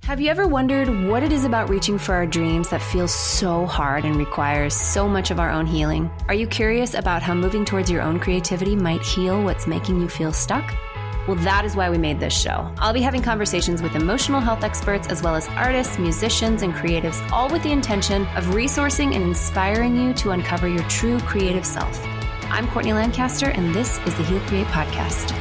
Have you ever wondered what it is about reaching for our dreams that feels so hard and requires so much of our own healing? Are you curious about how moving towards your own creativity might heal what's making you feel stuck? Well, that is why we made this show. I'll be having conversations with emotional health experts as well as artists, musicians, and creatives, all with the intention of resourcing and inspiring you to uncover your true creative self. I'm Courtney Lancaster, and this is the Heal Create Podcast.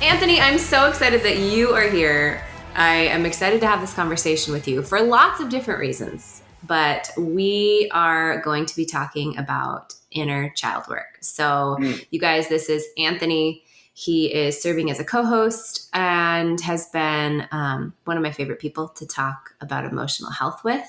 Anthony, I'm so excited that you are here. I am excited to have this conversation with you for lots of different reasons, but we are going to be talking about inner child work. So you guys, this is Anthony. He is serving as a co-host and has been one of my favorite people to talk about emotional health with.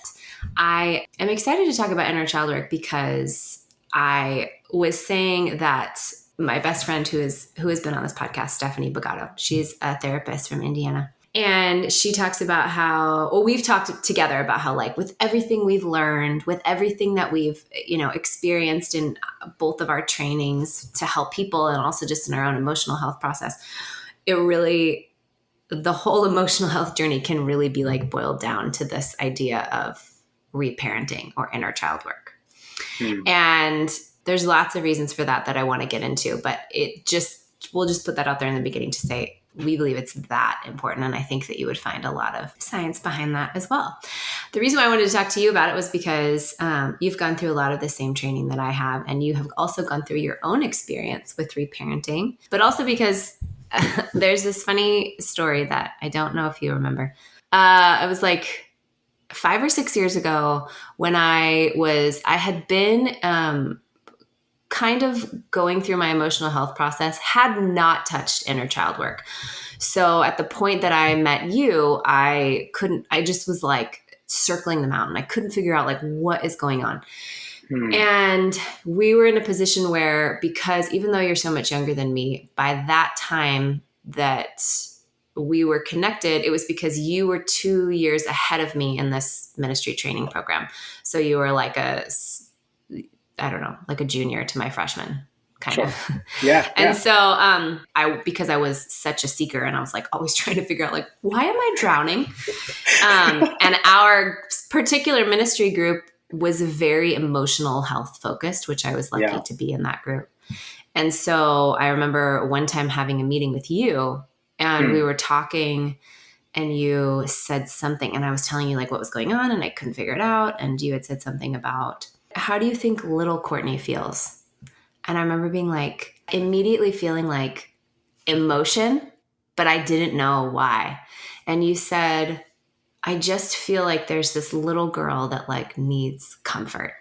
I am excited to talk about inner child work because I was saying that my best friend who has been on this podcast, Stephanie Bagato, she's a therapist from Indiana. And she talks about how, we've talked together about how, like, with everything we've learned, with everything that we've, experienced in both of our trainings to help people and also just in our own emotional health process, the whole emotional health journey can really be like boiled down to this idea of reparenting or inner child work. And there's lots of reasons for that I want to get into, but we'll just put that out there in the beginning to say, we believe it's that important. And I think that you would find a lot of science behind that as well. The reason why I wanted to talk to you about it was because you've gone through a lot of the same training that I have, and you have also gone through your own experience with reparenting, but also because there's this funny story that I don't know if you remember. It was like 5 or 6 years ago when I had been kind of going through my emotional health process, had not touched inner child work. So at the point that I met you, I just was like circling the mountain. I couldn't figure out like what is going on. And we were in a position where, because even though you're so much younger than me, by that time that we were connected, it was because you were 2 years ahead of me in this ministry training program. So you were like a junior to my freshman kind of. Yeah. And so because I was such a seeker and I was like always trying to figure out like, why am I drowning? And our particular ministry group was very emotional health focused, which I was lucky to be in that group. And so I remember one time having a meeting with you and we were talking and you said something and I was telling you like what was going on and I couldn't figure it out. And you had said something about, how do you think little Courtney feels? And I remember being like, immediately feeling like emotion, but I didn't know why. And you said, I just feel like there's this little girl that like needs comfort.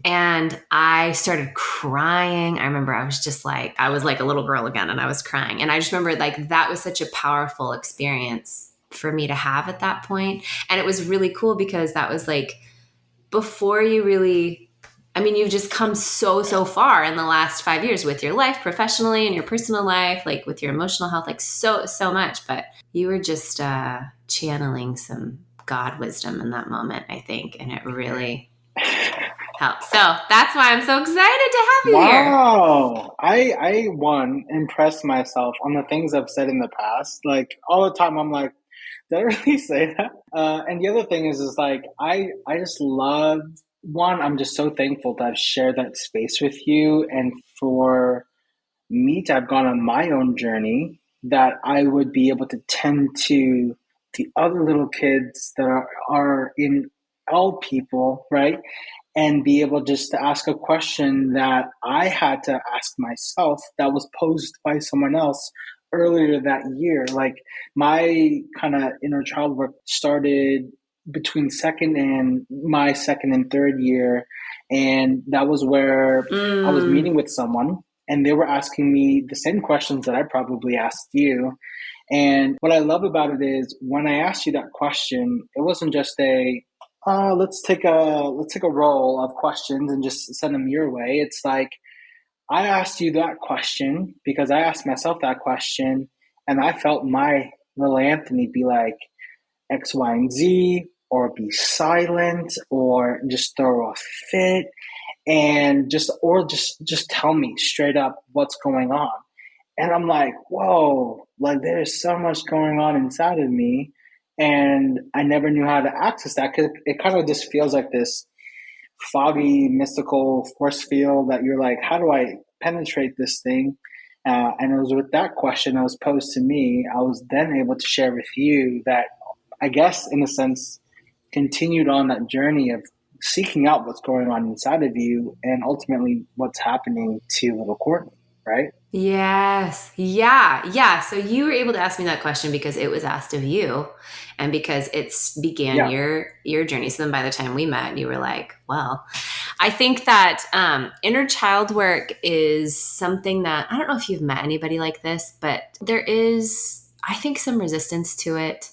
And I started crying. I remember I was like a little girl again and I was crying. And I just remember like, that was such a powerful experience for me to have at that point. And it was really cool because that was like, before you really, you've just come so far in the last 5 years with your life professionally and your personal life, like with your emotional health, like so much, but you were just channeling some God wisdom in that moment, I think. And it really helped. So that's why I'm so excited to have you here. Wow. I impressed myself on the things I've said in the past. Like all the time, I'm like, did I really say that? And the other thing is like, I just love, I'm just so thankful to have shared that space with you and for me to have gone on my own journey, that I would be able to tend to the other little kids that are in all people, right? And be able just to ask a question that I had to ask myself that was posed by someone else earlier that year. Like my kind of inner child work started between my second and third year. And that was where I was meeting with someone and they were asking me the same questions that I probably asked you. And what I love about it is when I asked you that question, it wasn't just let's take a roll of questions and just send them your way. It's like, I asked you that question because I asked myself that question and I felt my little Anthony be like X, Y, and Z. or be silent or just throw a fit and just tell me straight up what's going on. And I'm like, whoa, like there's so much going on inside of me. And I never knew how to access that because it kind of just feels like this foggy, mystical force field that you're like, how do I penetrate this thing? And it was with that question that was posed to me, I was then able to share with you that I guess, in a sense, continued on that journey of seeking out what's going on inside of you and ultimately what's happening to little Courtney, right? Yes. Yeah. Yeah. So you were able to ask me that question because it was asked of you and because it's began Yeah. your journey. So then by the time we met, you were like, well, I think that inner child work is something that I don't know if you've met anybody like this, but there is, I think, some resistance to it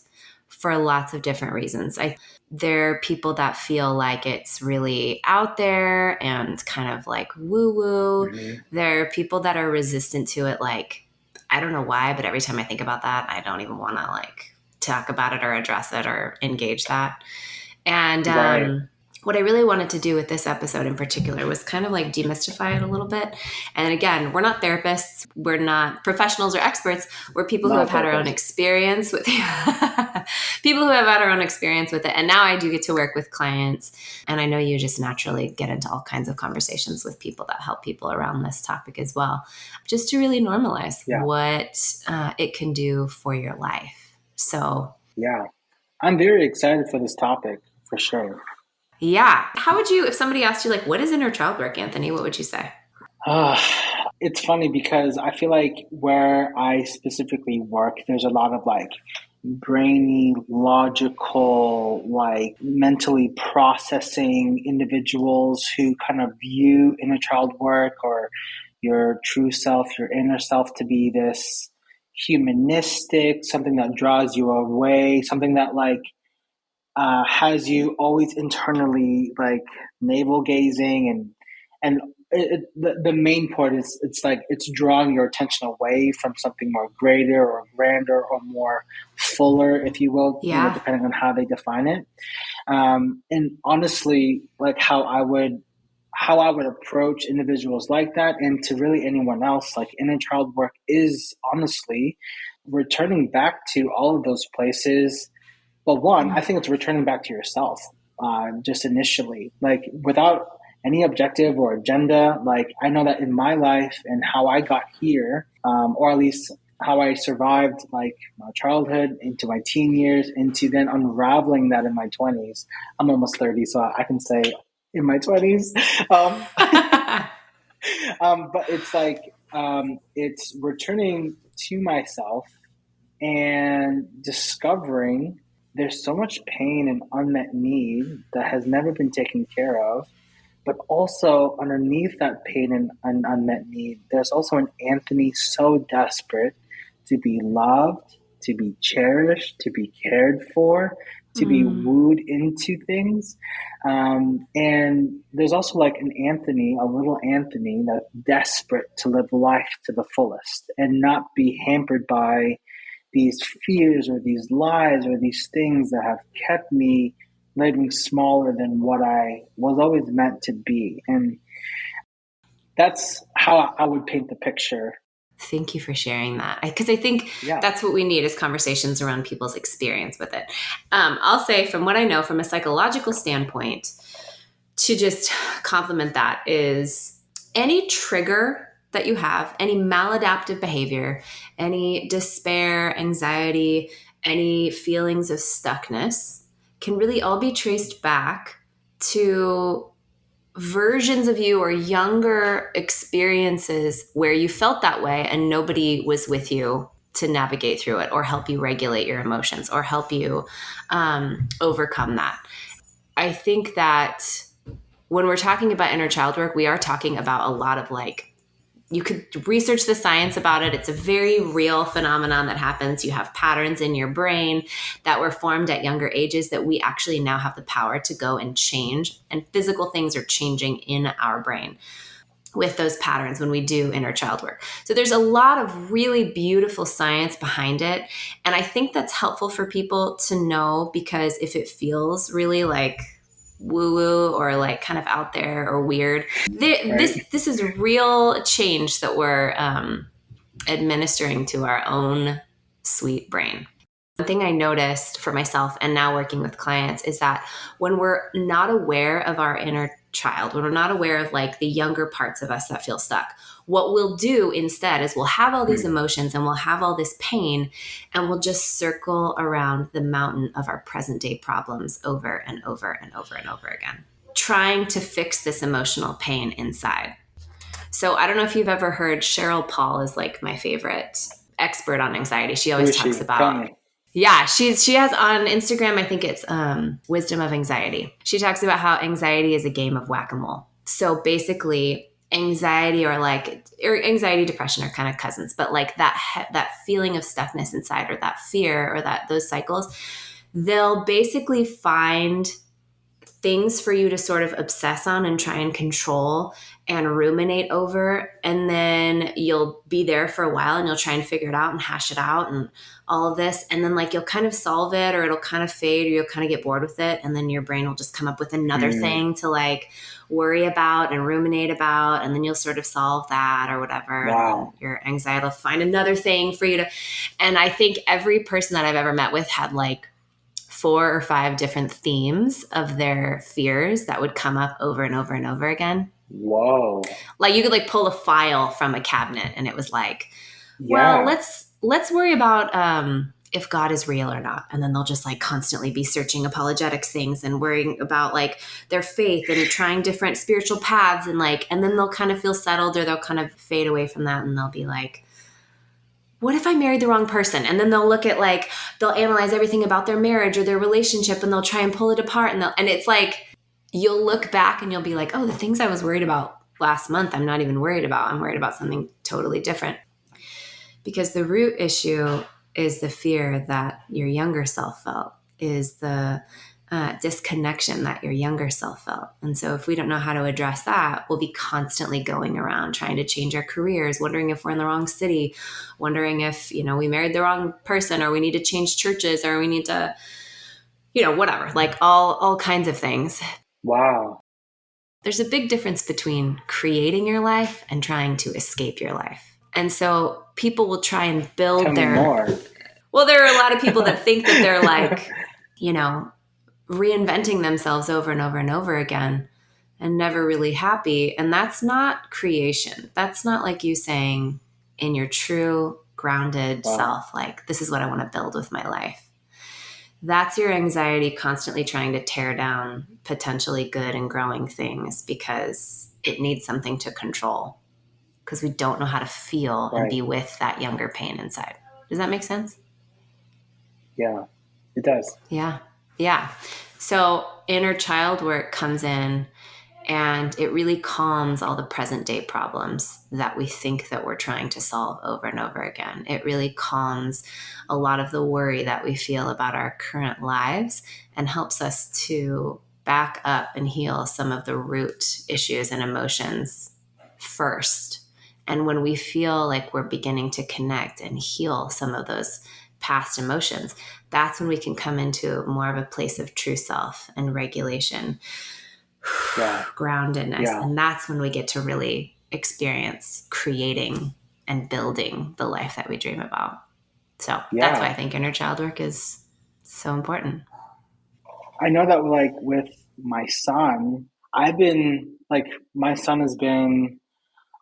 for lots of different reasons. There are people that feel like it's really out there and kind of like woo woo. Mm-hmm. There are people that are resistant to it. Like, I don't know why, but every time I think about that, I don't even want to like talk about it or address it or engage that. And Right. what I really wanted to do with this episode in particular was kind of like demystify it a little bit. And again, we're not therapists, we're not professionals or experts. We're people who Not have had our own therapist. experience with people who have had our own experience with it. And now I do get to work with clients. And I know you just naturally get into all kinds of conversations with people that help people around this topic as well, just to really normalize Yeah. what it can do for your life. So Yeah. I'm very excited for this topic for sure. yeah. How would you, if somebody asked you, like, what is inner child work, Anthony, what would you say? Uh, it's funny because I feel like where I specifically work, there's a lot of like brainy, logical, like mentally processing individuals who kind of view inner child work or your true self, your inner self to be this humanistic, something that draws you away, something that like has you always internally like navel gazing and the main part is it's like it's drawing your attention away from something more greater or grander or more fuller, if you will, Yeah. depending on how they define it. And honestly, like how I would approach individuals like that, and to really anyone else, like inner child work is honestly returning back to all of those places. Well, one, I think it's returning back to yourself, just initially, like without any objective or agenda. Like I know that in my life and how I got here, or at least how I survived like my childhood into my teen years, into then unraveling that in my 20s. I'm almost 30, so I can say in my 20s. Um, but it's like it's returning to myself and discovering there's so much pain and unmet need that has never been taken care of. But also underneath that pain and unmet need, there's also an Anthony so desperate to be loved, to be cherished, to be cared for, to be Mm. wooed into things. And there's also like an Anthony, a little Anthony that's desperate to live life to the fullest and not be hampered by these fears or these lies or these things that have kept me living smaller than what I was always meant to be. And that's how I would paint the picture. Thank you for sharing that. Because I think Yeah. that's what we need is conversations around people's experience with it. I'll say from what I know from a psychological standpoint, to just complement that is any trigger that you have, any maladaptive behavior, any despair, anxiety, any feelings of stuckness can really all be traced back to versions of you or younger experiences where you felt that way and nobody was with you to navigate through it or help you regulate your emotions or help you overcome that. I think that when we're talking about inner child work, we are talking about a lot of like, you could research the science about it. It's a very real phenomenon that happens. You have patterns in your brain that were formed at younger ages that we actually now have the power to go and change. And physical things are changing in our brain. with those patterns when we do inner child work. So there's a lot of really beautiful science behind it. And I think that's helpful for people to know, because if it feels really like woo woo or like kind of out there or weird, this is real change that we're administering to our own sweet brain. One thing I noticed for myself and now working with clients is that when we're not aware of our inner child, when we're not aware of like the younger parts of us that feel stuck, what we'll do instead is we'll have all these emotions and we'll have all this pain, and we'll just circle around the mountain of our present day problems over and over and over and over again, trying to fix this emotional pain inside. So I don't know if you've ever heard, Cheryl Paul is like my favorite expert on anxiety. She always talks about, yeah, she has on Instagram, I think it's Wisdom of Anxiety. She talks about how anxiety is a game of whack-a-mole. So basically anxiety, depression are kind of cousins, but like that feeling of stuckness inside, or that fear, or those cycles, they'll basically find things for you to sort of obsess on and try and control and ruminate over. And then you'll be there for a while and you'll try and figure it out and hash it out and all of this. And then like you'll kind of solve it, or it'll kind of fade, or you'll kind of get bored with it. And then your brain will just come up with another thing to like worry about and ruminate about. And then you'll sort of solve that or whatever. Wow. And then your anxiety will find another thing for you to. And I think every person that I've ever met with had like 4 or 5 different themes of their fears that would come up over and over and over again. Whoa. Like you could like pull a file from a cabinet and it was like, well, let's worry about if God is real or not. And then they'll just like constantly be searching apologetics things and worrying about like their faith and trying different spiritual paths, and then they'll kind of feel settled, or they'll kind of fade away from that, and they'll be like, what if I married the wrong person? And then they'll look at like, they'll analyze everything about their marriage or their relationship, and they'll try and pull it apart. And it's like, you'll look back and you'll be like, oh, the things I was worried about last month, I'm not even worried about. I'm worried about something totally different. Because the root issue is the fear that your younger self felt, is the disconnection that your younger self felt. And so if we don't know how to address that, we'll be constantly going around trying to change our careers, wondering if we're in the wrong city, wondering if, we married the wrong person, or we need to change churches, or we need to, whatever, like all kinds of things. Wow. There's a big difference between creating your life and trying to escape your life. And so people will try and build more. Well, there are a lot of people that think that they're like, reinventing themselves over and over and over again and never really happy. And that's not creation. That's not like you saying in your true grounded self, like, this is what I want to build with my life. That's your anxiety constantly trying to tear down potentially good and growing things because it needs something to control, because we don't know how to feel and be with that younger pain inside. Does that make sense? Yeah, it does. Yeah. Yeah. So inner child work comes in, and it really calms all the present day problems that we think that we're trying to solve over and over again. It really calms a lot of the worry that we feel about our current lives and helps us to back up and heal some of the root issues and emotions first. And when we feel like we're beginning to connect and heal some of those past emotions, that's when we can come into more of a place of true self and regulation, groundedness. Yeah. And that's when we get to really experience creating and building the life that we dream about. So that's why I think inner child work is so important. I know that like with my son, my son has been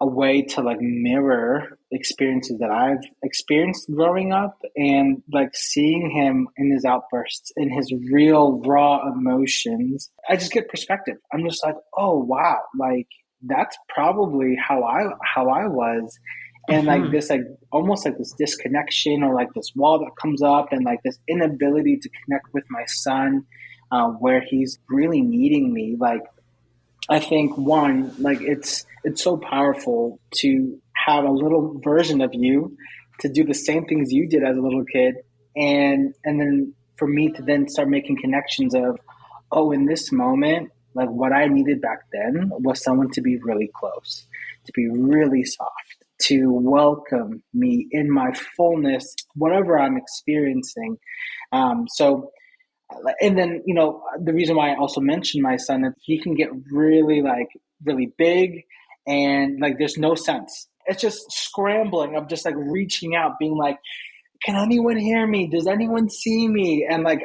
a way to like mirror experiences that I've experienced growing up, and like seeing him in his outbursts, in his real raw emotions, I just get perspective. I'm just like, oh wow, like that's probably how I was. And like this, like almost like this disconnection, or like this wall that comes up, and like this inability to connect with my son, where he's really needing me. Like, I think one, like it's so powerful to have a little version of you to do the same things you did as a little kid. And then for me to then start making connections of, oh, in this moment, Like what I needed back then was someone to be really close, to be really soft, to welcome me in my fullness, whatever I'm experiencing. So and then, the reason why I also mentioned my son is he can get really like really big, and like there's no sense. It's just scrambling of just like reaching out, being like, can anyone hear me? Does anyone see me? And like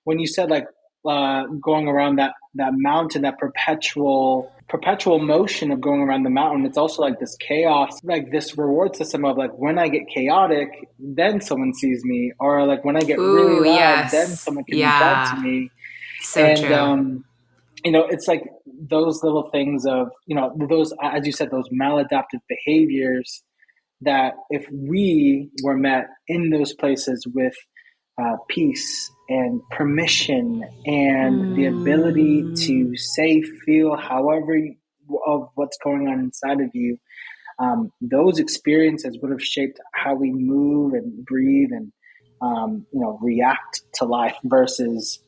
when you said like going around that mountain, that perpetual motion of going around the mountain, it's also like this chaos, like this reward system of like when I get chaotic, then someone sees me, or like when I get really Ooh, loud, then yes. someone can reach out to Yeah. me. So And true. it's like those little things of those, as you said, those maladaptive behaviors that if we were met in those places with peace and permission and the ability Mm. to say, feel, however, of what's going on inside of you, those experiences would have shaped how we move and breathe and, react to life versus,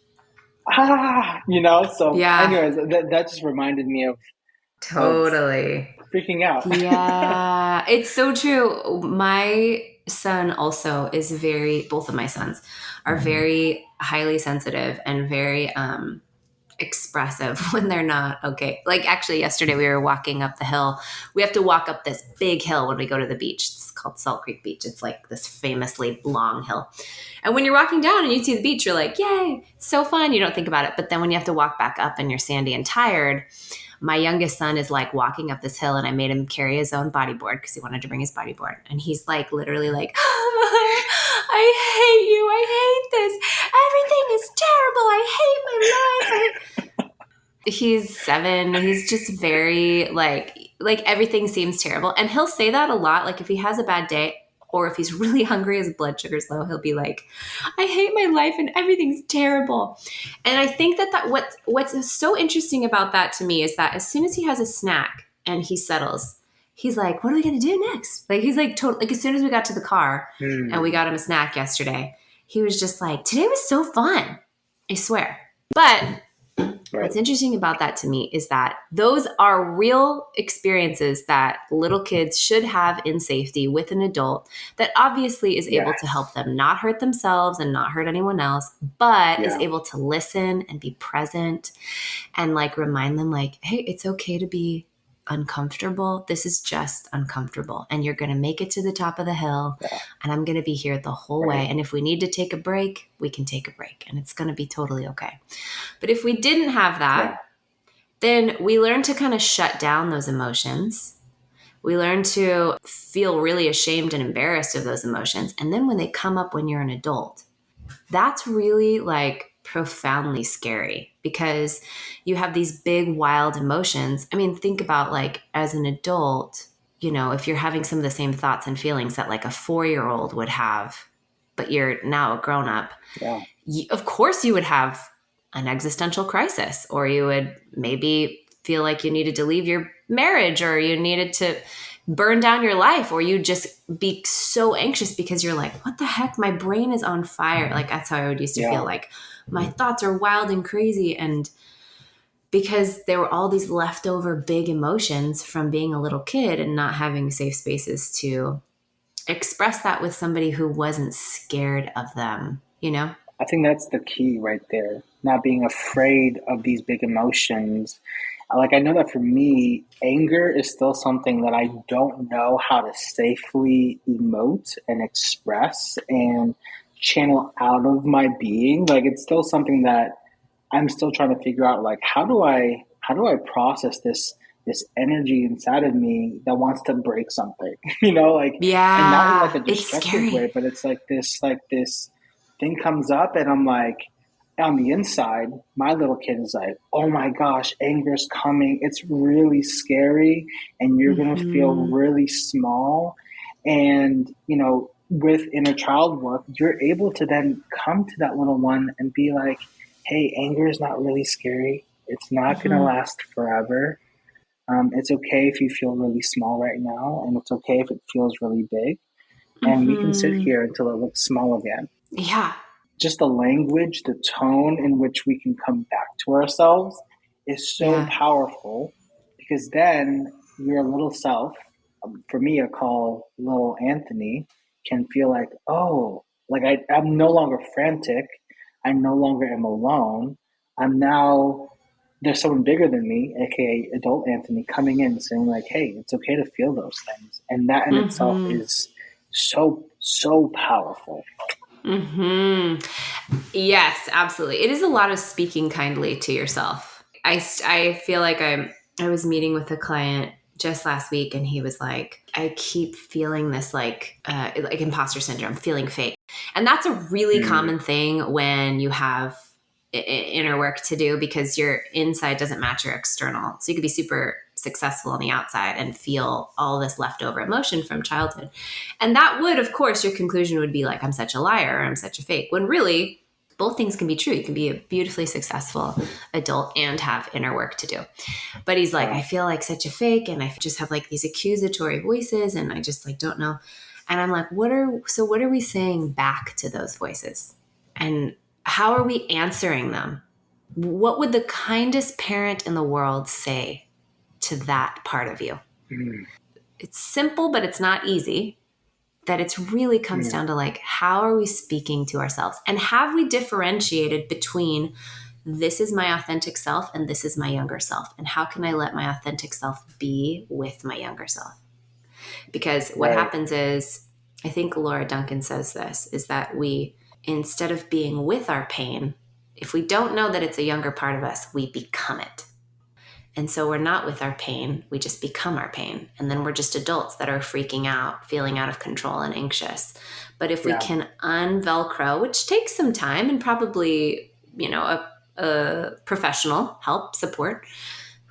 So, Yeah, anyways, that just reminded me of totally. freaking out. Yeah, it's so true. My son also is both of my sons are very highly sensitive and very expressive when they're not okay. Like actually yesterday we were walking up the hill. We have to walk up this big hill when we go to the beach. It's called Salt Creek Beach. It's like this famously long hill. And when you're walking down and you see the beach, you're like, yay, so fun. You don't think about it. But then when you have to walk back up and you're sandy and tired, my youngest son is like walking up this hill and I made him carry his own bodyboard because he wanted to bring his bodyboard. And he's like literally like, I hate you. I hate this. Everything is terrible. I hate my life. He's 7. He's just very like everything seems terrible. And he'll say that a lot. Like if he has a bad day or if he's really hungry, his blood sugar's low, he'll be like, I hate my life and everything's terrible. And I think that what's so interesting about that to me is that as soon as he has a snack and he settles, he's like, what are we going to do next? Like he's like totally, like as soon as we got to the car and we got him a snack yesterday, he was just like, today was so fun. I swear. But Right. what's interesting about that to me is that those are real experiences that little kids should have in safety with an adult that obviously is able to help them not hurt themselves and not hurt anyone else, but is able to listen and be present and like remind them like, hey, it's okay to be uncomfortable. This is just uncomfortable. And you're going to make it to the top of the hill and I'm going to be here the whole way. And if we need to take a break, we can take a break and it's going to be totally okay. But if we didn't have that, then we learn to kind of shut down those emotions. We learn to feel really ashamed and embarrassed of those emotions. And then when they come up when you're an adult, that's really like profoundly scary because you have these big, wild emotions. I mean, think about like as an adult, if you're having some of the same thoughts and feelings that like a 4-year-old would have, but you're now a grown up, of course you would have an existential crisis, or you would maybe feel like you needed to leave your marriage or you needed to burn down your life, or you just be so anxious because you're like, what the heck? My brain is on fire. Like that's how I would used to feel like my thoughts are wild and crazy. And because there were all these leftover big emotions from being a little kid and not having safe spaces to express that with somebody who wasn't scared of them, I think that's the key right there. Not being afraid of these big emotions. Like, I know that for me, anger is still something that I don't know how to safely emote and express and channel out of my being. Like, it's still something that I'm still trying to figure out. Like, how do I process this energy inside of me that wants to break something? And not in like a it's destructive scary. way, but it's like this thing comes up, and I'm like, on the inside, my little kid is like, oh my gosh, anger's coming. It's really scary, and you're going to feel really small. And, with inner child work, you're able to then come to that little one and be like, hey, anger is not really scary. It's not going to last forever. It's okay if you feel really small right now, and it's okay if it feels really big. And we can sit here until it looks small again. Yeah. Just the language, the tone in which we can come back to ourselves is so Yeah. powerful because then your little self, for me, I call little Anthony, can feel like, oh, like I'm no longer frantic. I no longer am alone. I'm now, there's someone bigger than me, aka adult Anthony, coming in saying, like, hey, it's okay to feel those things. And that in itself Mm-hmm. is so, so powerful. Mm-hmm. Yes, absolutely. It is a lot of speaking kindly to yourself. I feel like I was meeting with a client just last week, and he was like, I keep feeling this like imposter syndrome, feeling fake. And that's a really Mm, common thing when you have inner work to do, because your inside doesn't match your external. So you could be super successful on the outside and feel all this leftover emotion from childhood. And that would, of course, your conclusion would be like, I'm such a liar, or I'm such a fake, when really both things can be true. You can be a beautifully successful adult and have inner work to do. But he's like, yeah. I feel like such a fake, and I just have like these accusatory voices, and I just like don't know. And I'm like, what are we saying back to those voices? And how are we answering them? What would the kindest parent in the world say to that part of you? Mm, It's simple, but it's not easy. That it's really comes mm, down to like, how are we speaking to ourselves? And have we differentiated between this is my authentic self and this is my younger self? And how can I let my authentic self be with my younger self? Because what right. happens is, I think Laura Duncan says this, is that we, instead of being with our pain, if we don't know that it's a younger part of us, we become it. And so we're not with our pain, we just become our pain. And then we're just adults that are freaking out, feeling out of control and anxious. But if we Yeah. can unvelcro, which takes some time and probably, a professional help, support,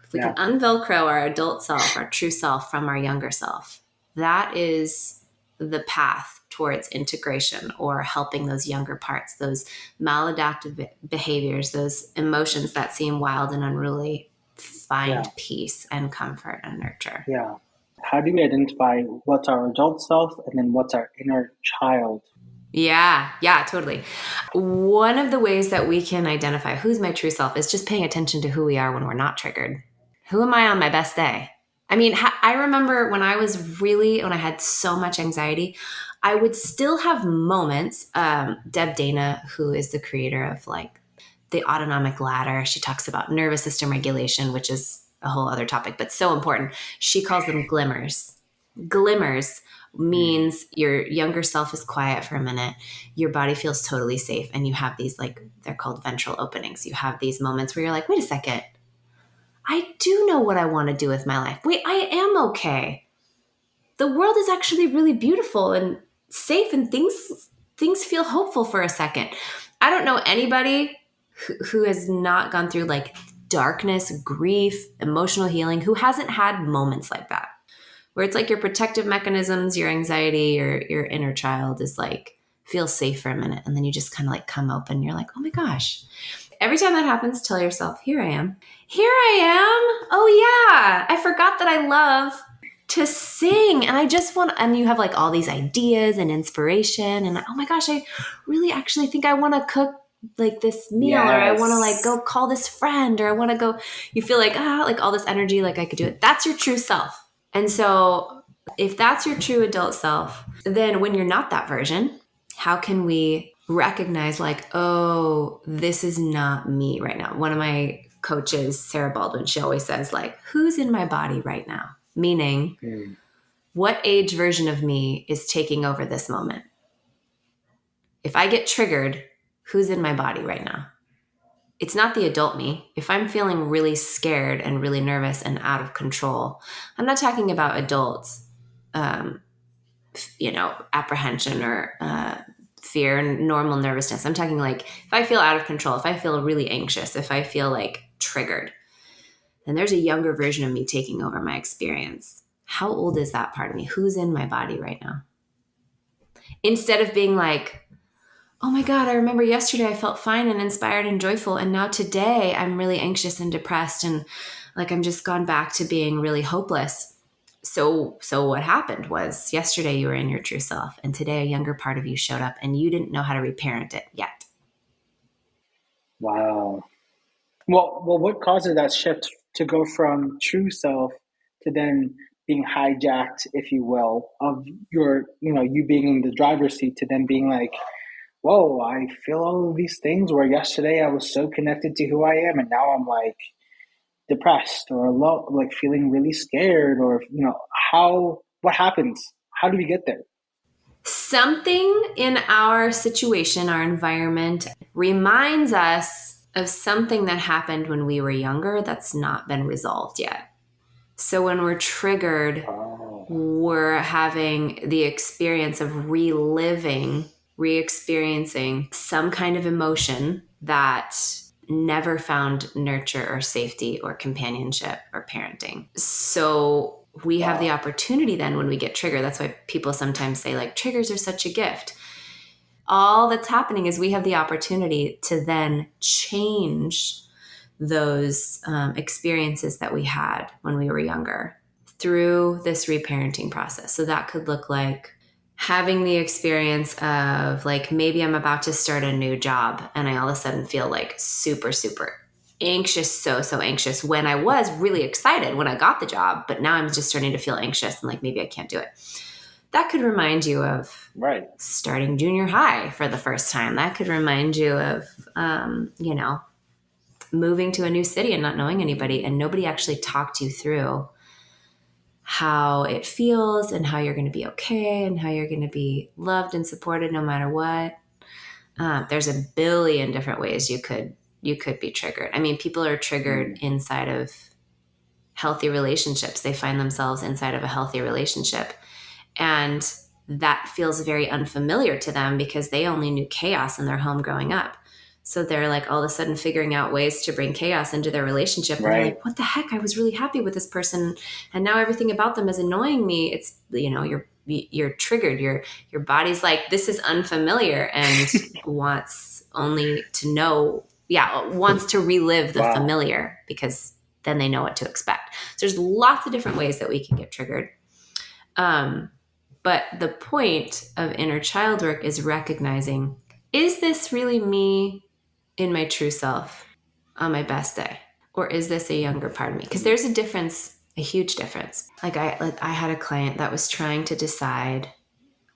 if we can Yeah. unvelcro our adult self, our true self from our younger self, that is the path towards integration, or helping those younger parts, those maladaptive behaviors, those emotions that seem wild and unruly, Yeah. find peace and comfort and nurture. Yeah. How do we identify what's our adult self and then what's our inner child? Yeah, totally. One of the ways that we can identify who's my true self is just paying attention to who we are when we're not triggered. Who am I on my best day? I mean, I remember when I had so much anxiety, I would still have moments. Deb Dana, who is the creator of like the autonomic ladder, she talks about nervous system regulation, which is a whole other topic, but so important. She calls them glimmers. Glimmers Mm, means your younger self is quiet for a minute, your body feels totally safe, and you have these, like, they're called ventral openings. You have these moments where you're like, wait a second, I do know what I want to do with my life. Wait, I am okay. The world is actually really beautiful and safe, and things feel hopeful for a second. I don't know anybody who has not gone through like darkness, grief, emotional healing, who hasn't had moments like that, where it's like your protective mechanisms, your anxiety, your inner child is like, feels safe for a minute, and then you just kind of like come open. You're like, oh my gosh. Every time that happens, tell yourself, here I am. Here I am. Oh yeah, I forgot that I love to sing, and I just want, and you have like all these ideas and inspiration, and oh my gosh, I really actually think I want to cook like this meal, or I want to like yes. go call this friend, or I want to go, you feel like, like all this energy, like I could do it. That's your true self. And so if that's your true adult self, then when you're not that version, how can we recognize like, oh, this is not me right now? One of my coaches, Sarah Baldwin, she always says like, who's in my body right now? Meaning, Mm, what age version of me is taking over this moment? If I get triggered, who's in my body right now? It's not the adult me. If I'm feeling really scared and really nervous and out of control, I'm not talking about adults, um, apprehension or fear and normal nervousness. I'm talking like, if I feel out of control, if I feel really anxious, if I feel like triggered, then there's a younger version of me taking over my experience. How old is that part of me? Who's in my body right now? Instead of being like, oh my God, I remember yesterday I felt fine and inspired and joyful. And now today I'm really anxious and depressed, and like I'm just gone back to being really hopeless. So what happened was, yesterday you were in your true self, and today a younger part of you showed up, and you didn't know how to reparent it yet. wow. Well, what causes that shift to go from true self to then being hijacked, if you will, of your, you being in the driver's seat to then being like, whoa, I feel all of these things where yesterday I was so connected to who I am, and now I'm like depressed or low, like feeling really scared, or what happens? How do we get there? Something in our situation, our environment, reminds us of something that happened when we were younger that's not been resolved yet. So when we're triggered, Oh, we're having the experience of re-experiencing some kind of emotion that never found nurture or safety or companionship or parenting. So we have the wow. opportunity then when we get triggered. That's why people sometimes say, like, triggers are such a gift. All that's happening is we have the opportunity to then change those experiences that we had when we were younger through this reparenting process. So that could look like having the experience of, like, maybe I'm about to start a new job and I all of a sudden feel like super, super anxious, so anxious, when I was really excited when I got the job, but now I'm just starting to feel anxious and like maybe I can't do it. That could remind you of Right. starting junior high for the first time. That could remind you of, moving to a new city and not knowing anybody, and nobody actually talked you through how it feels and how you're going to be okay and how you're going to be loved and supported no matter what. There's a billion different ways you could be triggered. I mean, people are triggered inside of healthy relationships. They find themselves inside of a healthy relationship, and that feels very unfamiliar to them because they only knew chaos in their home growing up. So they're like all of a sudden figuring out ways to bring chaos into their relationship. And they're Right. like, what the heck? I was really happy with this person, and now everything about them is annoying me. It's, you're triggered. Your body's like, this is unfamiliar, and wants only to know, wants to relive the Wow. familiar because then they know what to expect. So there's lots of different ways that we can get triggered. But the point of inner child work is recognizing, is this really me in my true self on my best day? Or is this a younger part of me? Because there's a difference, a huge difference. I had a client that was trying to decide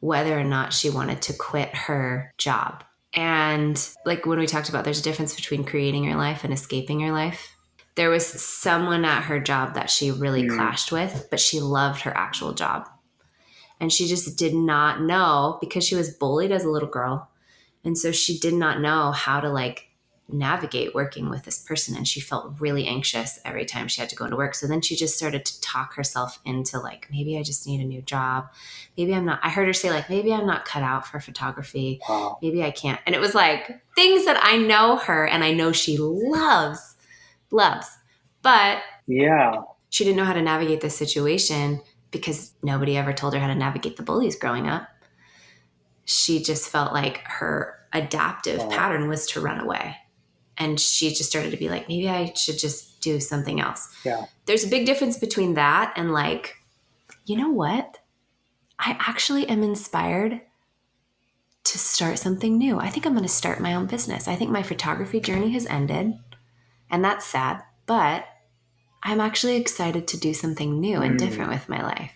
whether or not she wanted to quit her job. And like when we talked about there's a difference between creating your life and escaping your life. There was someone at her job that she really clashed with, but she loved her actual job. And she just did not know, because she was bullied as a little girl. And so she did not know how to like navigate working with this person. And she felt really anxious every time she had to go into work. So then she just started to talk herself into like, maybe I just need a new job. Maybe I'm not, I heard her say like, maybe I'm not cut out for photography. Wow. Maybe I can't. And it was like things that I know her and I know she loves. But Yeah. she didn't know how to navigate this situation because nobody ever told her how to navigate the bullies growing up. She just felt like her adaptive pattern was to run away. And she just started to be like, maybe I should just do something else. Yeah. There's a big difference between that and like, you know what? I actually am inspired to start something new. I think I'm going to start my own business. I think my photography journey has ended, and that's sad, but I'm actually excited to do something new and different with my life.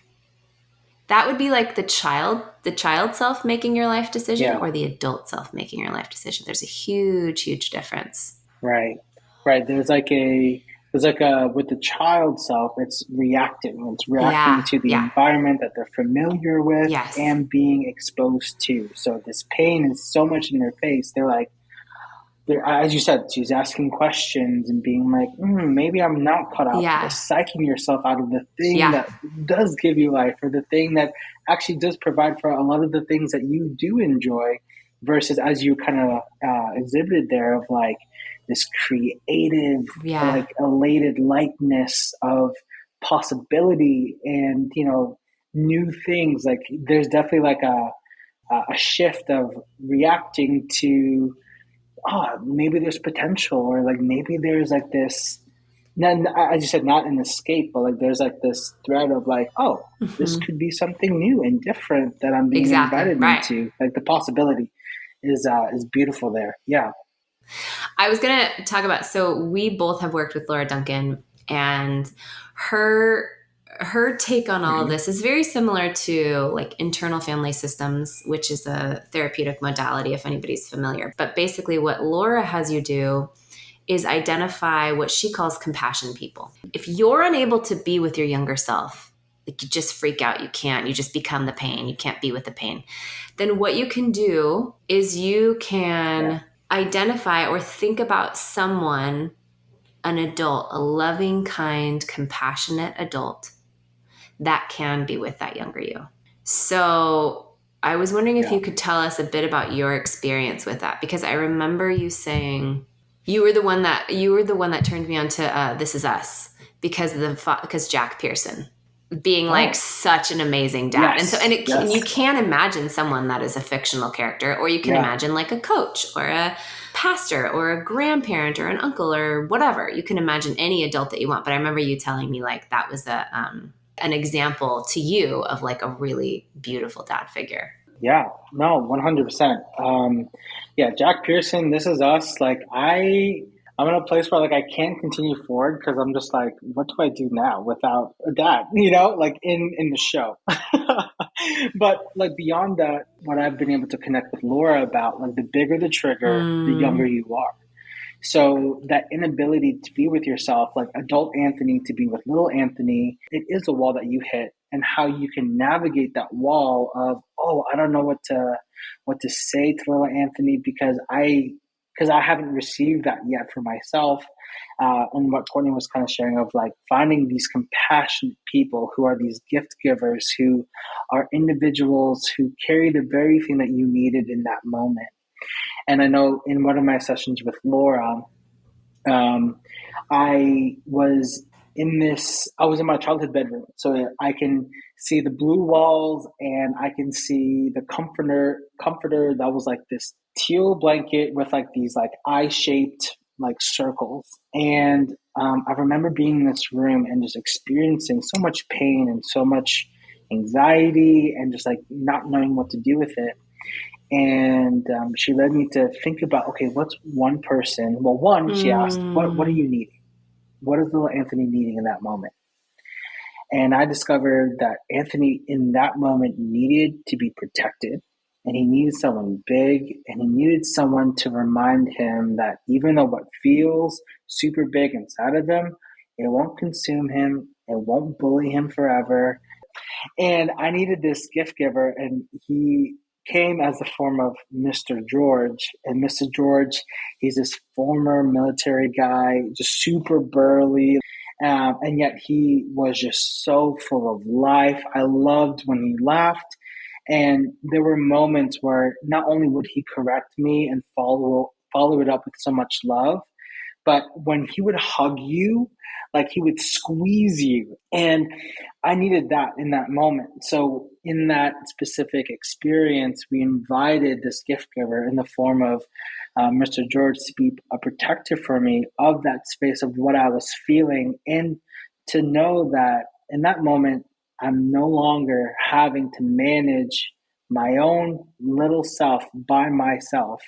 That would be like the child self making your life decision, Yeah. or the adult self making your life decision. There's a huge difference. Right. Right. There's like a with the child self, it's reacting. It's reacting Yeah. to the Yeah. environment that they're familiar with Yes. and being exposed to. So this pain is so much in their face. They're, as you said, she's asking questions and being like, maybe I'm not cut out for Yeah. this. Psyching yourself out of the thing Yeah. that does give you life, or the thing that actually does provide for a lot of the things that you do enjoy, versus as you kind of exhibited there of like this creative, Yeah. like elated lightness of possibility and, new things. Like there's definitely like a shift of reacting to, maybe there's potential, or like maybe there's like this, not, as you said, not an escape, but like there's like this thread of like, this could be something new and different that I'm being Exactly. invited Right. into. Like the possibility is beautiful there. Yeah. I was going to talk about, so we both have worked with Laura Duncan, and her her take on all of Mhm. this is very similar to like internal family systems, which is a therapeutic modality if anybody's familiar. But basically what Laura has you do is identify what she calls compassion people. If you're unable to be with your younger self, like you just freak out, you can't, you just become the pain, you can't be with the pain, then what you can do is you Yeah. can identify or think about someone, an adult, a loving, kind, compassionate adult that can be with that younger you. So I was wondering if Yeah. you could tell us a bit about your experience with that, because I remember you saying you were the one that turned me on to This Is Us because Jack Pearson being like Oh, such an amazing dad. And so yes. and Yes. you can imagine someone that is a fictional character, or you can Yeah. imagine like a coach or a pastor or a grandparent or an uncle or whatever. You can imagine any adult that you want. But I remember you telling me like that was an example to you of like a really beautiful dad figure. Yeah. No, 100%. Yeah, Jack Pearson, This Is Us. Like I'm in a place where like I can't continue forward because I'm just like, what do I do now without a dad? Like in the show. But like beyond that, what I've been able to connect with Laura about, like the bigger the trigger, the younger Mm, you are. So that inability to be with yourself, like adult Anthony to be with little Anthony, it is a wall that you hit, and how you can navigate that wall of, oh, I don't know what to say to little Anthony because I haven't received that yet for myself. And what Courtney was kind of sharing of like finding these compassionate people who are these gift givers, who are individuals who carry the very thing that you needed in that moment. And I know in one of my sessions with Laura, um, I was in my childhood bedroom, so I can see the blue walls and I can see the comforter that was like this teal blanket with like these like eye shaped like circles. And I remember being in this room and just experiencing so much pain and so much anxiety and just like not knowing what to do with it. And she led me to think about, okay, what's one person? Well, one, she asked, what are mm, you needing? What is little Anthony needing in that moment? And I discovered that Anthony in that moment needed to be protected, and he needed someone big, and he needed someone to remind him that even though what feels super big inside of him, it won't consume him, it won't bully him forever. And I needed this gift giver, and he came as the form of Mr. George. And Mr. George, he's this former military guy, just super burly. And yet he was just so full of life. I loved when he laughed. And there were moments where not only would he correct me and follow it up with so much love, but when he would hug you, like he would squeeze you. And I needed that in that moment. So, in that specific experience, we invited this gift giver in the form of Mr. George to be a protector for me of that space of what I was feeling, and to know that in that moment, I'm no longer having to manage my own little self by myself.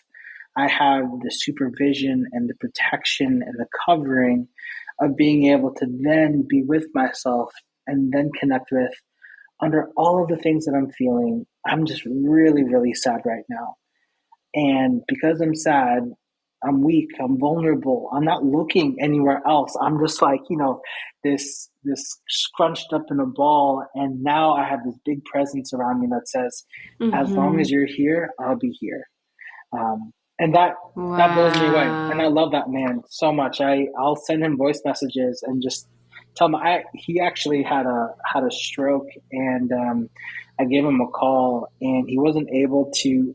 I have the supervision and the protection and the covering of being able to then be with myself and then connect with under all of the things that I'm feeling. I'm just really, really sad right now. And because I'm sad, I'm weak, I'm vulnerable, I'm not looking anywhere else. I'm just like, this scrunched up in a ball. And now I have this big presence around me that says, as long as mm-hmm. you're here, I'll be here. And that blows me away, and I Wow. love that man so much. I'll send him voice messages and just tell him he actually had a stroke, and I gave him a call, and he wasn't able to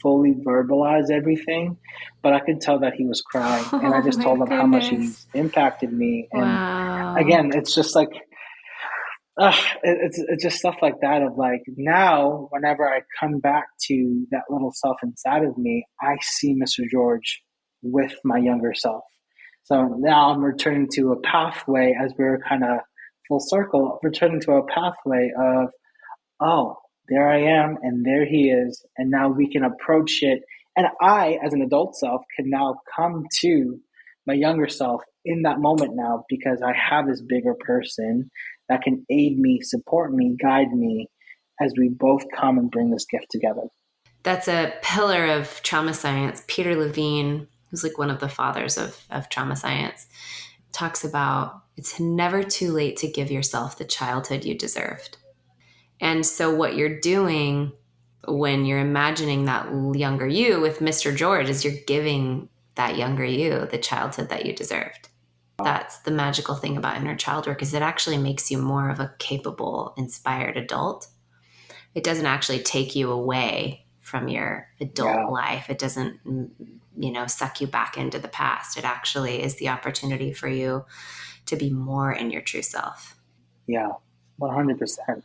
fully verbalize everything, but I could tell that he was crying, and I Oh just my told him how much he's goodness. impacted me. And Wow. again, it's just like it's just stuff like that of like now whenever I come back to that little self inside of me, I see Mr. George with my younger self. So now I'm returning to a pathway, as we're kind of full circle, returning to a pathway of, oh, there I am and there he is, and now we can approach it And I, as an adult self, can now come to my younger self in that moment now because I have this bigger person that can aid me, support me, guide me as we both come and bring this gift together. That's a pillar of trauma science. Peter Levine, who's like one of the fathers of trauma science, talks about it's never too late to give yourself the childhood you deserved. And so what you're doing when you're imagining that younger you with Mr. George is you're giving that younger you the childhood that you deserved. That's the magical thing about inner child work is it actually makes you more of a capable, inspired adult. It doesn't actually take you away from your adult life. It doesn't, suck you back into the past. It actually is the opportunity for you to be more in your true self. Yeah, 100%.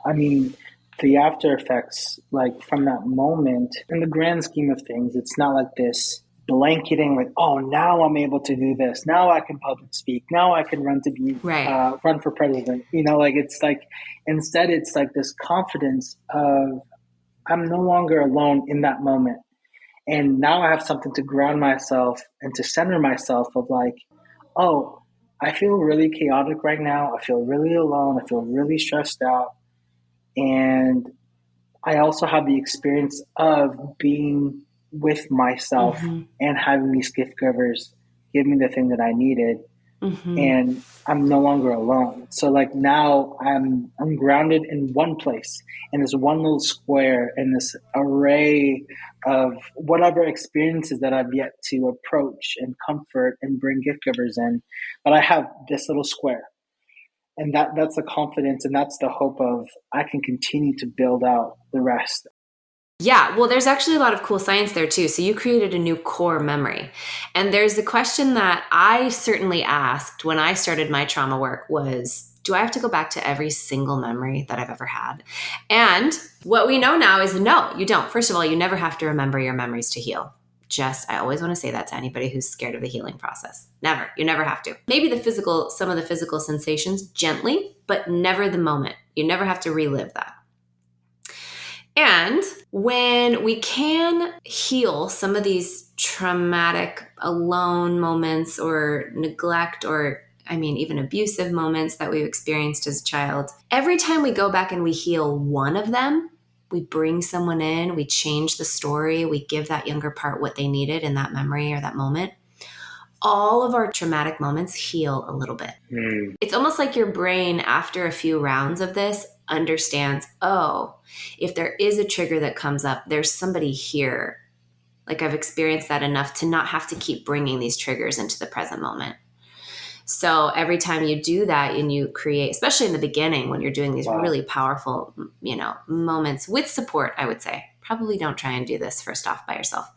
I mean, the after effects, like from that moment, in the grand scheme of things, it's not like this blanketing, like, oh, now I'm able to do this. Now I can public speak. Now I can run for president. It's like, instead, it's like this confidence of I'm no longer alone in that moment. And now I have something to ground myself and to center myself of like, oh, I feel really chaotic right now. I feel really alone. I feel really stressed out. And I also have the experience of being with myself and having these gift givers give me the thing that I needed. And I'm no longer alone. So like now I'm grounded in one place, in this one little square, in this array of whatever experiences that I've yet to approach and comfort and bring gift givers in. But I have this little square. And that's the confidence and that's the hope of I can continue to build out the rest. Yeah, well, there's actually a lot of cool science there too. So you created a new core memory. And there's the question that I certainly asked when I started my trauma work was, do I have to go back to every single memory that I've ever had? And what we know now is no, you don't. First of all, you never have to remember your memories to heal. I always want to say that to anybody who's scared of the healing process. Never. You never have to. Maybe some of the physical sensations gently, but never the moment. You never have to relive that. And when we can heal some of these traumatic alone moments or neglect or even abusive moments that we've experienced as a child, every time we go back and we heal one of them, we bring someone in, we change the story, we give that younger part what they needed in that memory or that moment, all of our traumatic moments heal a little bit. It's almost like your brain, after a few rounds of this, understands, oh, if there is a trigger that comes up, there's somebody here. Like I've experienced that enough to not have to keep bringing these triggers into the present moment. So every time you do that and you create, especially in the beginning when you're doing these really powerful, moments with support, I would say, probably don't try and do this first off by yourself.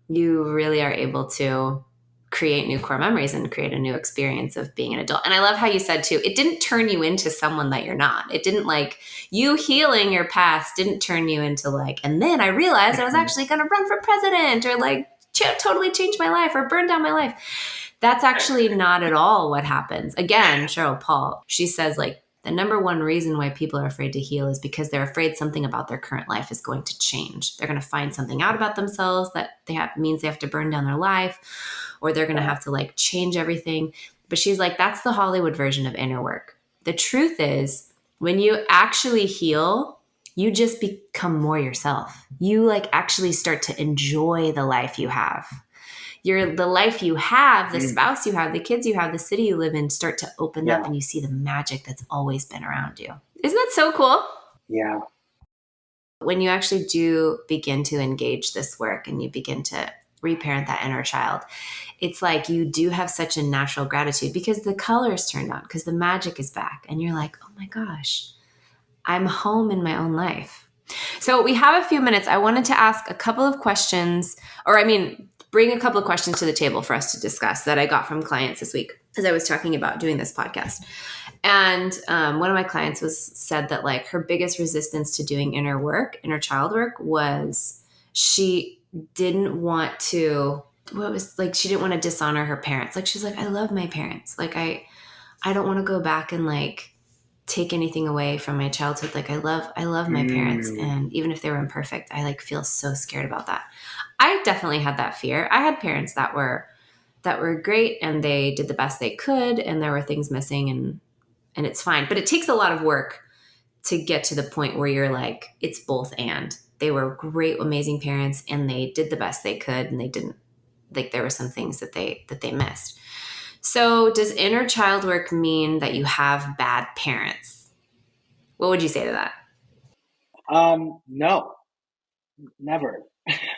You really are able to create new core memories and create a new experience of being an adult. And I love how you said too, it didn't turn you into someone that you're not. It didn't like you healing your past didn't turn you into like, and then I realized I was actually going to run for president or like totally change my life or burn down my life. That's actually not at all what happens. Again, Cheryl Paul, she says like the number one reason why people are afraid to heal is because they're afraid something about their current life is going to change. They're going to find something out about themselves that means they have to burn down their life, or they're going to have to like change everything. But she's like, that's the Hollywood version of inner work. The truth is, when you actually heal, you just become more yourself. You like actually start to enjoy the life you have. The life you have, the spouse you have, the kids you have, the city you live in start to open up and you see the magic that's always been around you. Isn't that so cool? Yeah. When you actually do begin to engage this work and you begin to reparent that inner child, it's like you do have such a natural gratitude because the color is turned on, because the magic is back. And you're like, oh my gosh, I'm home in my own life. So we have a few minutes. I wanted to ask a couple of questions, bring a couple of questions to the table for us to discuss that I got from clients this week as I was talking about doing this podcast. And one of my clients said that like her biggest resistance to doing inner child work was she didn't want to, she didn't want to dishonor her parents. Like she's like, I love my parents. Like I don't want to go back and like take anything away from my childhood. Like I love my parents, Mm. and even if they were imperfect, I like feel so scared about that. I definitely had that fear. I had parents that were great and they did the best they could, and there were things missing, and it's fine. But it takes a lot of work to get to the point where you're like, it's both and. They were great, amazing parents, and they did the best they could, and they didn't, like, there were some things that they missed. So does inner child work mean that you have bad parents? What would you say to that? No, never.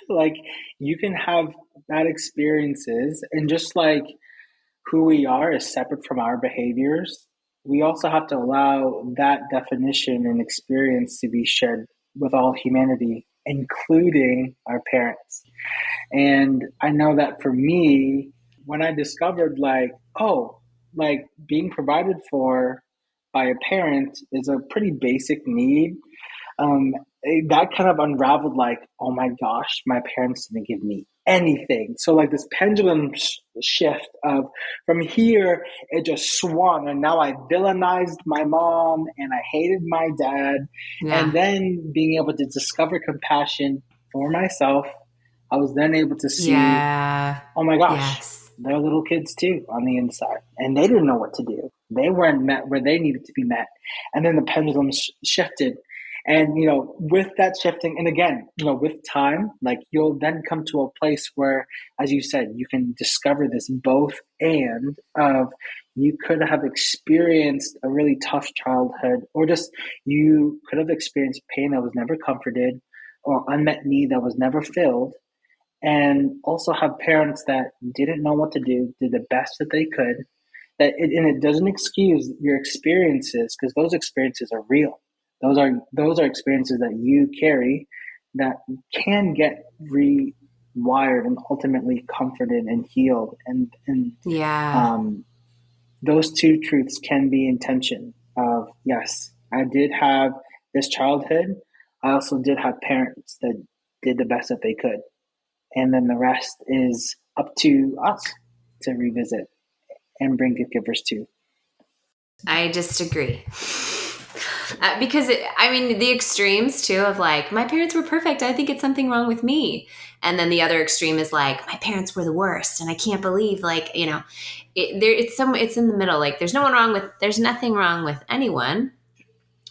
Like, you can have bad experiences, and just like who we are is separate from our behaviors, we also have to allow that definition and experience to be shared with all humanity, including our parents. And I know that for me, when I discovered, like, oh, like being provided for by a parent is a pretty basic need, um, that kind of unraveled, like, oh my gosh, my parents didn't give me anything. So, like, this pendulum shift of from here, it just swung. And now I villainized my mom and I hated my dad. And Yeah. then being able to discover compassion for myself, I was then able to see, Yeah. oh my gosh, Yes. they're little kids too on the inside. And they didn't know what to do. They weren't met where they needed to be met. And then the pendulum shifted. And, with that shifting, and again, with time, like, you'll then come to a place where, as you said, you can discover this both and of, you could have experienced a really tough childhood, or just you could have experienced pain that was never comforted, or unmet need that was never filled, and also have parents that didn't know what to do, did the best that they could. And it doesn't excuse your experiences, because those experiences are real. Those are experiences that you carry that can get rewired and ultimately comforted and healed. And Yeah. um, those two truths can be in tension. Of, yes, I did have this childhood. I also did have parents that did the best that they could, and then the rest is up to us to revisit and bring good givers to. I just agree. Because I mean, the extremes too of like, my parents were perfect, I think it's something wrong with me. And then the other extreme is like, my parents were the worst, and I can't believe, like, it's in the middle. Like, there's nothing wrong with anyone.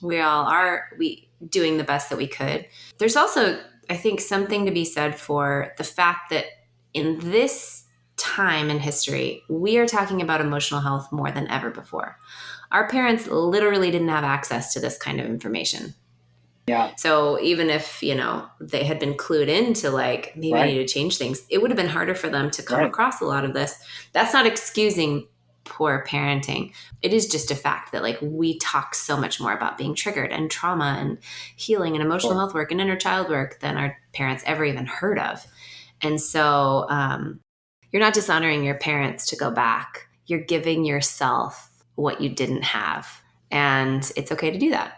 We all are we doing the best that we could. There's also, I think, something to be said for the fact that in this time in history, we are talking about emotional health more than ever before. Our parents literally didn't have access to this kind of information. Yeah, So even if, they had been clued into, like, maybe I right, need to change things, it would have been harder for them to come right. across a lot of this. That's not excusing poor parenting. It is just a fact that, like, we talk so much more about being triggered and trauma and healing and emotional Sure. health work and inner child work than our parents ever even heard of. And so you're not dishonoring your parents to go back. You're giving yourself what you didn't have. And it's okay to do that.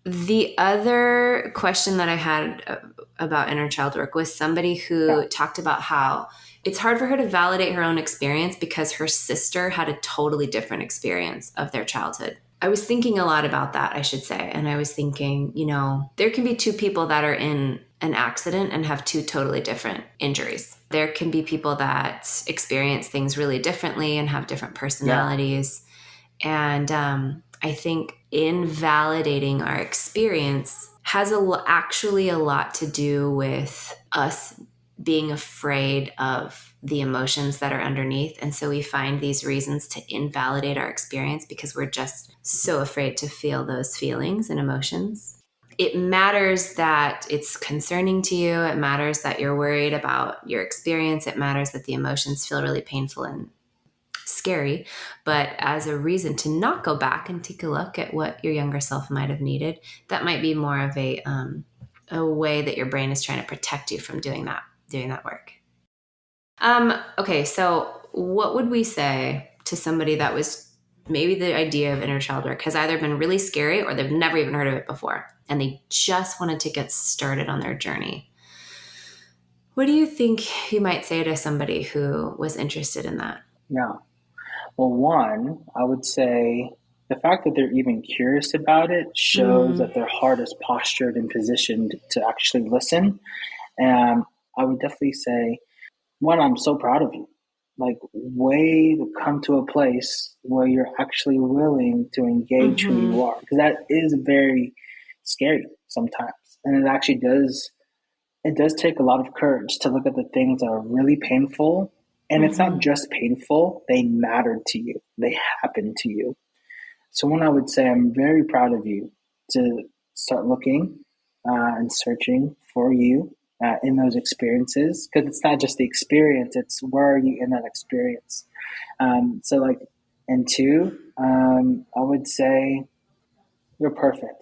The other question that I had about inner child work was somebody Yeah. who talked about how it's hard for her to validate her own experience because her sister had a totally different experience of their childhood. I was thinking a lot about that, I should say. And I was thinking, there can be two people that are in an accident and have two totally different injuries. There can be people that experience things really differently and have different Yeah. personalities. And I think invalidating our experience has actually a lot to do with us being afraid of the emotions that are underneath. And so we find these reasons to invalidate our experience because we're just so afraid to feel those feelings and emotions. It matters that it's concerning to you. It matters that you're worried about your experience. It matters that the emotions feel really painful and scary, but as a reason to not go back and take a look at what your younger self might have needed. That might be more of a way that your brain is trying to protect you from doing that work. Okay, so what would we say to somebody that was maybe the idea of inner child work has either been really scary or they've never even heard of it before and they just wanted to get started on their journey? What do you think you might say to somebody who was interested in that? Yeah. Well, one, I would say the fact that they're even curious about it shows Mm, that their heart is postured and positioned to actually listen. And I would definitely say, one, I'm so proud of you. Like, way to come to a place where you're actually willing to engage who mm-hmm, you are. Because that is very scary sometimes. And it does take a lot of courage to look at the things that are really painful. And it's not mm-hmm, just painful, they matter to you, they happen to you. So, one, I would say I'm very proud of you to start looking and searching for you in those experiences, because it's not just the experience, it's where are you in that experience. So, like, and two, I would say you're perfect.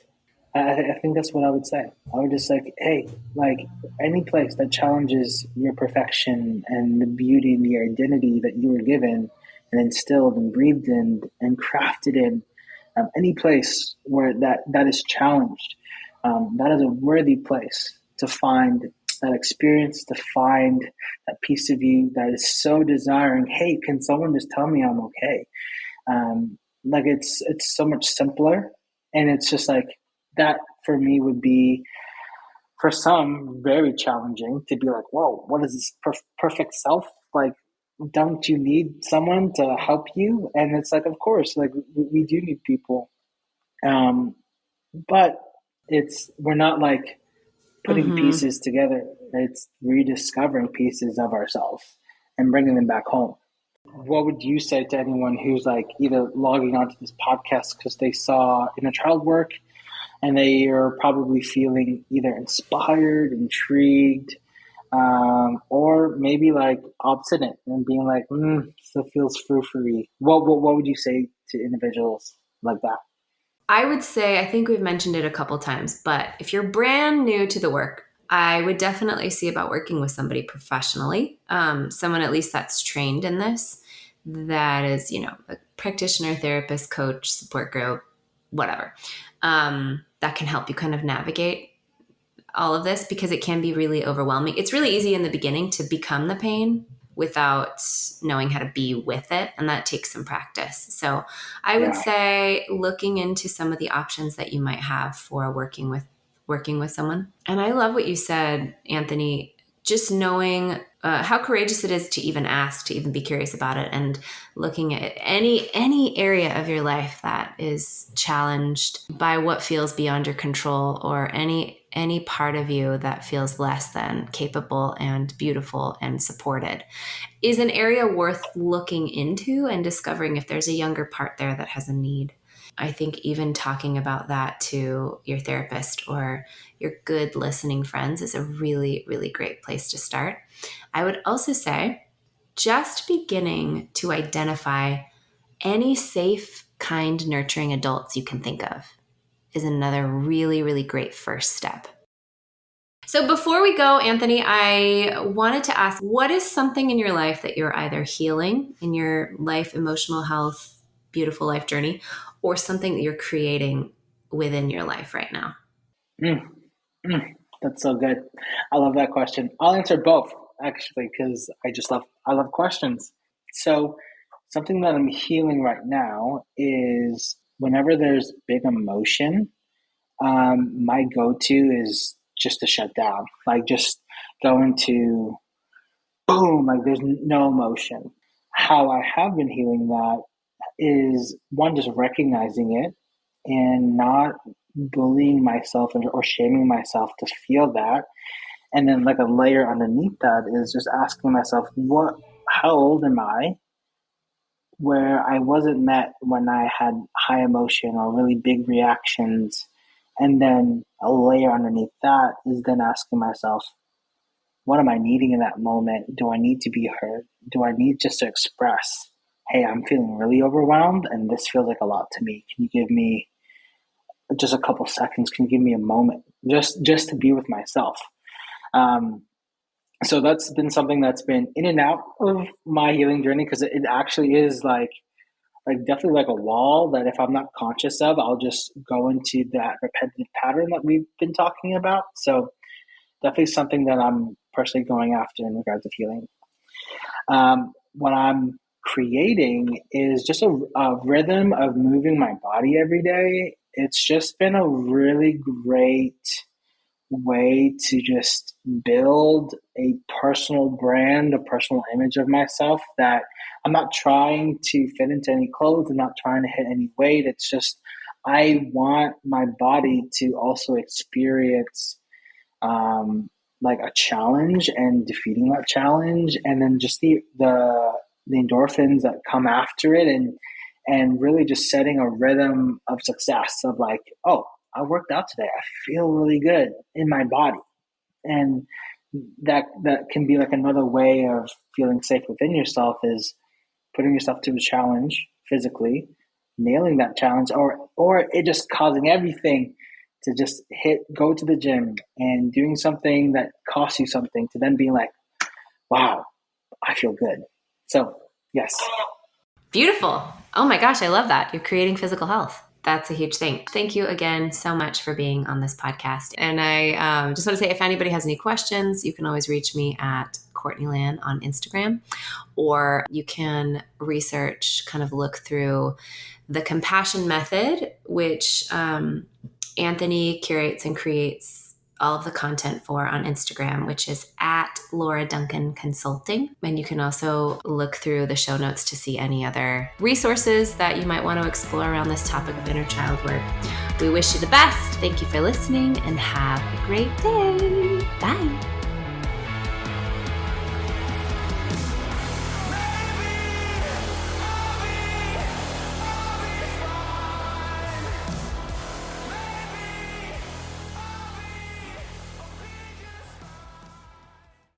I think that's what I would say. I would just like, hey, like, any place that challenges your perfection and the beauty and the identity that you were given and instilled and breathed in and crafted in, any place where that is challenged, that is a worthy place to find that experience, to find that piece of you that is so desiring. Hey, can someone just tell me I'm okay? Like, it's so much simpler, and it's just like that for me would be, for some, very challenging to be like, whoa, what is this perfect self like? Don't you need someone to help you? And it's like, of course, like we do need people, um, but we're not like putting mm-hmm. pieces together. It's rediscovering pieces of ourselves and bringing them back home. What would you say to anyone who's like either logging onto this podcast because they saw inner child work and they are probably feeling either inspired, intrigued, or maybe like obstinate and being like, still feels frou-frou-y. What would you say to individuals like that? I would say, I think we've mentioned it a couple times, but if you're brand new to the work, I would definitely see about working with somebody professionally, someone at least that's trained in this, that is, a practitioner, therapist, coach, support group, whatever, that can help you kind of navigate all of this because it can be really overwhelming. It's really easy in the beginning to become the pain without knowing how to be with it. And that takes some practice. So I would Yeah. say looking into some of the options that you might have for working with someone. And I love what you said, Anthony, just knowing how courageous it is to even ask, to even be curious about it, and looking at any area of your life that is challenged by what feels beyond your control, or any part of you that feels less than capable and beautiful and supported, is an area worth looking into and discovering if there's a younger part there that has a need. I think even talking about that to your therapist or your good listening friends is a really, really great place to start. I would also say just beginning to identify any safe, kind, nurturing adults you can think of is another really, really great first step. So before we go, Anthony, I wanted to ask, what is something in your life that you're either healing in your life, emotional health, beautiful life journey, or something that you're creating within your life right now? Mm, that's so good. I love that question. I'll answer both actually because I love questions. So, something that I'm healing right now is whenever there's big emotion, my go-to is just to shut down, like just go into boom, like there's no emotion. How I have been healing that is, one, just recognizing it and not bullying myself or shaming myself to feel that. And then, like, a layer underneath that is just asking myself, how old am I where I wasn't met when I had high emotion or really big reactions? And then a layer underneath that is then asking myself, what am I needing in that moment? Do I need to be heard? Do I need just to express, hey, I'm feeling really overwhelmed and this feels like a lot to me. Can you give me just a couple seconds? Can you give me a moment just to be with myself? Um, so that's been something that's been in and out of my healing journey because it actually is like definitely like a wall that if I'm not conscious of, I'll just go into that repetitive pattern that we've been talking about. So definitely something that I'm personally going after in regards of healing. When I'm creating is just a rhythm of moving my body every day. It's just been a really great way to just build a personal brand, a personal image of myself that I'm not trying to fit into any clothes. I'm not trying to hit any weight. It's just, I want my body to also experience like a challenge and defeating that challenge. And then just the endorphins that come after it, and really just setting a rhythm of success of like, oh, I worked out today. I feel really good in my body. And that can be like another way of feeling safe within yourself, is putting yourself to a challenge physically, nailing that challenge, or it just causing everything to just go to the gym and doing something that costs you something, to then be like, wow, I feel good. So yes. Beautiful. Oh my gosh, I love that. You're creating physical health. That's a huge thing. Thank you again so much for being on this podcast. And I just want to say, if anybody has any questions, you can always reach me at Courtney Lan on Instagram, or you can research, kind of look through the compassion method, which Anthony curates and creates all of the content for on Instagram, which is at Laura Duncan Consulting. And you can also look through the show notes to see any other resources that you might want to explore around this topic of inner child work. We wish you the best. Thank you for listening and have a great day. Bye.